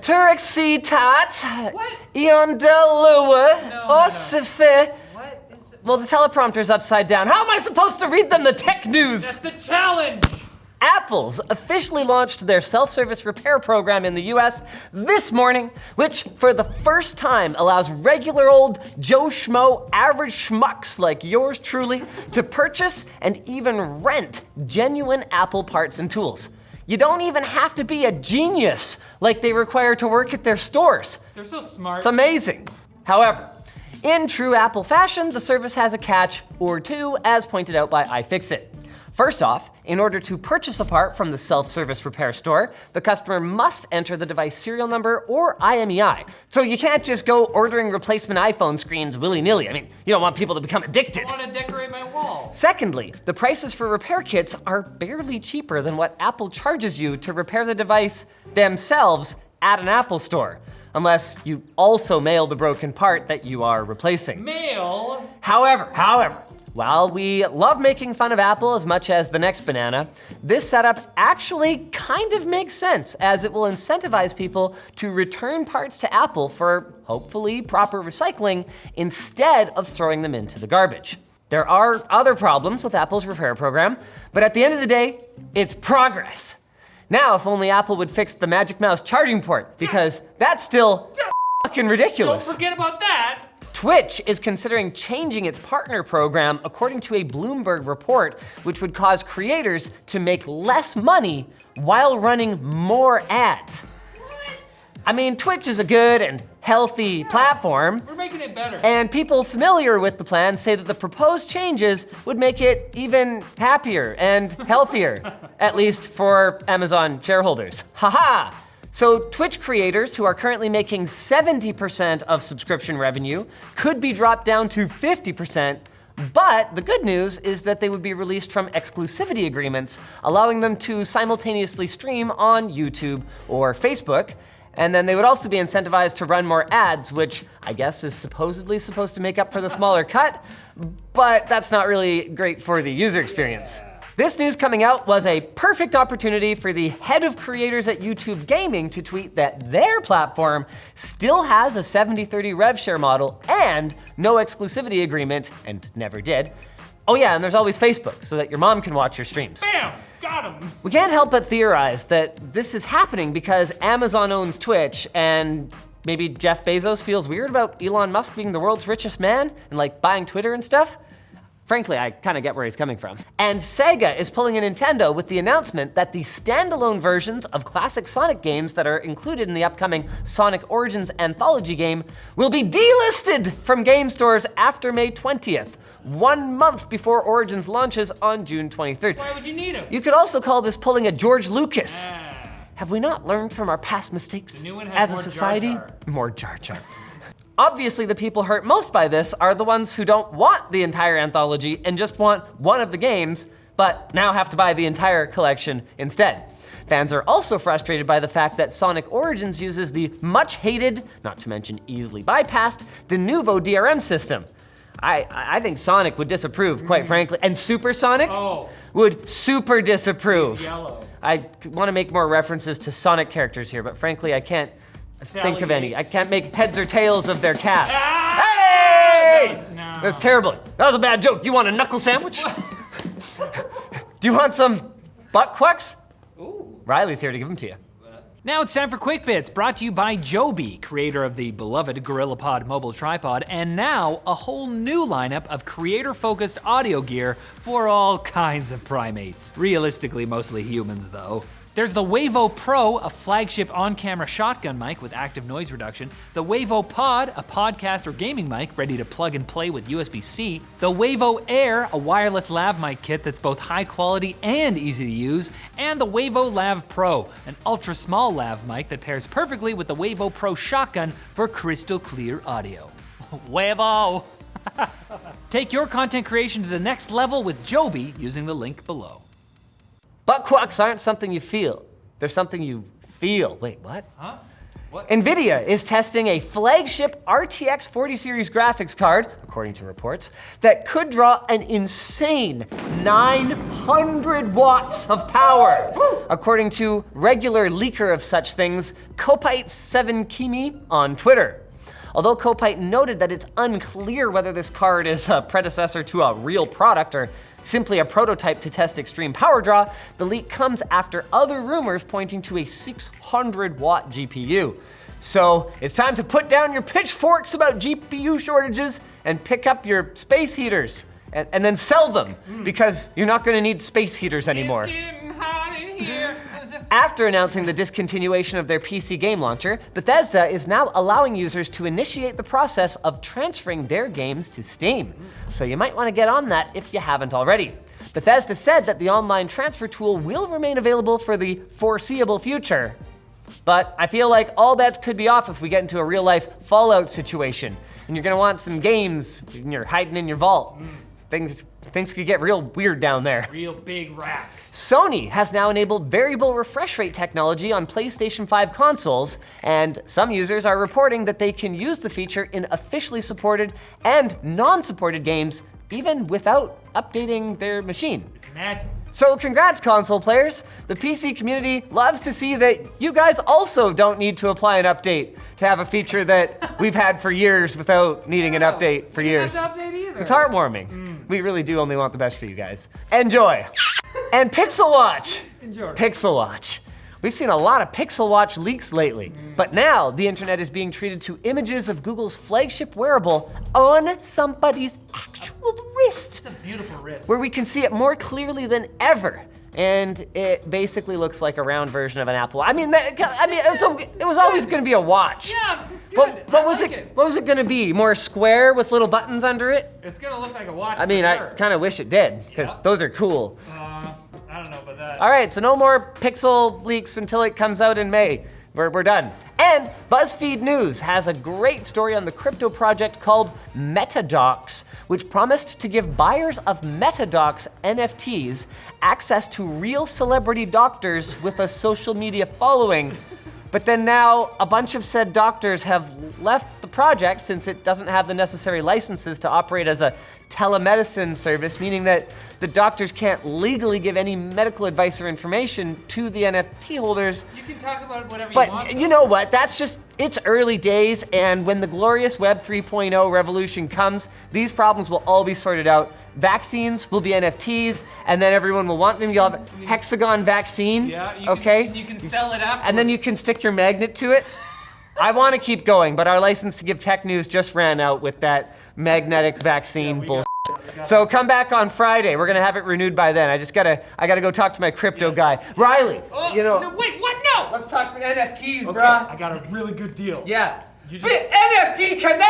Turexitat, What? Eondelua, No. Osife. What is it? Well, the teleprompter's upside down. How am I supposed to read them the tech news? That's the challenge! Apple's officially launched their self-service repair program in the US this morning, which for the first time allows regular old Joe Schmo average schmucks like yours truly to purchase and even rent genuine Apple parts and tools. You don't even have to be a genius like they require to work at their stores. They're so smart. It's amazing. However, in true Apple fashion, the service has a catch or two, as pointed out by iFixit. First off, in order to purchase a part from the self-service repair store, the customer must enter the device serial number or IMEI. So you can't just go ordering replacement iPhone screens willy-nilly. I mean, you don't want people to become addicted. I want to decorate my wall. Secondly, the prices for repair kits are barely cheaper than what Apple charges you to repair the device themselves at an Apple store, unless you also mail the broken part that you are replacing. Mail? However, while we love making fun of Apple as much as the next banana, this setup actually kind of makes sense, as it will incentivize people to return parts to Apple for hopefully proper recycling instead of throwing them into the garbage. There are other problems with Apple's repair program, but at the end of the day, it's progress. Now, if only Apple would fix the Magic Mouse charging port, because that's still fucking ridiculous. Don't forget about that. Twitch is considering changing its partner program according to a Bloomberg report, which would cause creators to make less money while running more ads. What? I mean, Twitch is a good and healthy platform, We're making it better. and people familiar with the plan say that the proposed changes would make it even happier and healthier, at least for Amazon shareholders. Haha! So Twitch creators who are currently making 70% of subscription revenue could be dropped down to 50%, but the good news is that they would be released from exclusivity agreements, allowing them to simultaneously stream on YouTube or Facebook. And then they would also be incentivized to run more ads, which I guess is supposedly supposed to make up for the smaller cut, but that's not really great for the user experience. This news coming out was a perfect opportunity for the head of creators at YouTube Gaming to tweet that their platform still has a 70-30 rev share model and no exclusivity agreement, and never did. Oh yeah, and there's always Facebook, so that your mom can watch your streams. Bam! Got him! We can't help but theorize that this is happening because Amazon owns Twitch, and maybe Jeff Bezos feels weird about Elon Musk being the world's richest man and like buying Twitter and stuff. Frankly, I kind of get where he's coming from. And Sega is pulling a Nintendo with the announcement that the standalone versions of classic Sonic games that are included in the upcoming Sonic Origins anthology game will be delisted from game stores after May 20th, 1 month before Origins launches on June 23rd. Why would you need him? You could also call this pulling a George Lucas. Have we not learned from our past mistakes The new one has as a more society? Jar Jar. More Jar Jar. Obviously, the people hurt most by this are the ones who don't want the entire anthology and just want one of the games, but now have to buy the entire collection instead. Fans are also frustrated by the fact that Sonic Origins uses the much hated, not to mention easily bypassed, de novo DRM system. I think Sonic would disapprove, quite frankly, and Super Sonic would super disapprove. Yellow. I want to make more references to Sonic characters here, but frankly, I can't think of any. I can't make heads or tails of their cast. Hey! No. That's terrible. That was a bad joke. You want a knuckle sandwich? Do you want some butt quacks? Ooh. Riley's here to give them to you. Now it's time for Quick Bits, brought to you by Joby, creator of the beloved GorillaPod mobile tripod, and now a whole new lineup of creator-focused audio gear for all kinds of primates. Realistically, mostly humans though. There's the Wavo Pro, a flagship on-camera shotgun mic with active noise reduction. The Wavo Pod, a podcast or gaming mic ready to plug and play with USB-C. The Wavo Air, a wireless lav mic kit that's both high quality and easy to use. And the Wavo Lav Pro, an ultra small lav mic that pairs perfectly with the Wavo Pro shotgun for crystal clear audio. Wavo! Take your content creation to the next level with Joby using the link below. Butt quacks aren't something you feel. They're something you feel. Wait, what? Huh? What? Nvidia is testing a flagship RTX 40 series graphics card, according to reports, that could draw an insane 900 watts of power, according to regular leaker of such things, Kopite7kimi on Twitter. Although Kopite noted that it's unclear whether this card is a predecessor to a real product or simply a prototype to test extreme power draw, the leak comes after other rumors pointing to a 600 watt GPU. So it's time to put down your pitchforks about GPU shortages and pick up your space heaters and then sell them because you're not gonna need space heaters anymore. It's getting hot in here. After announcing the discontinuation of their PC game launcher, Bethesda is now allowing users to initiate the process of transferring their games to Steam. So you might want to get on that if you haven't already. Bethesda said that the online transfer tool will remain available for the foreseeable future. But I feel like all bets could be off if we get into a real life Fallout situation and you're gonna want some games and you're hiding in your vault. Things could get real weird down there. Real big rats. Sony has now enabled variable refresh rate technology on PlayStation 5 consoles, and some users are reporting that they can use the feature in officially supported and non-supported games, even without updating their machine. It's magic. So congrats, console players. The PC community loves to see that you guys also don't need to apply an update to have a feature that we've had for years without needing an update for years. Not to update either. It's heartwarming. We really do only want the best for you guys. Enjoy. And Pixel Watch. Enjoy. Pixel Watch. We've seen a lot of Pixel Watch leaks lately, but now the internet is being treated to images of Google's flagship wearable on somebody's actual wrist, It's a beautiful wrist. where we can see it more clearly than ever. And it basically looks like a round version of an Apple. I mean, it was always gonna be a watch. Yeah, it's good. What I was like it? What was it gonna be? More square with little buttons under it? It's gonna look like a watch. I mean, for I sure. kind of wish it did, because Yeah. those are cool. I don't know about that. All right, so no more Pixel leaks until it comes out in May. We're done. And BuzzFeed News has a great story on the crypto project called MetaDocs, which promised to give buyers of MetaDocs NFTs access to real celebrity doctors with a social media following. But then now a bunch of said doctors have left the project since it doesn't have the necessary licenses to operate as a telemedicine service, meaning that the doctors can't legally give any medical advice or information to the NFT holders. You can talk about whatever you want. But you know what, it's early days, and when the glorious Web 3.0 revolution comes, these problems will all be sorted out. Vaccines will be NFTs, and then everyone will want them. You'll have hexagon vaccine, Yeah, okay? you can sell it afterwards. And then you can stick your magnet to it. I want to keep going, but our license to give tech news just ran out with that magnetic vaccine bullshit. So come back on Friday. We're gonna have it renewed by then. I gotta go talk to my crypto guy, Riley. Oh, You know, no, wait, what? No! let's talk NFTs, Okay, bruh. I got a really good deal. Yeah. You just- NFT Connect!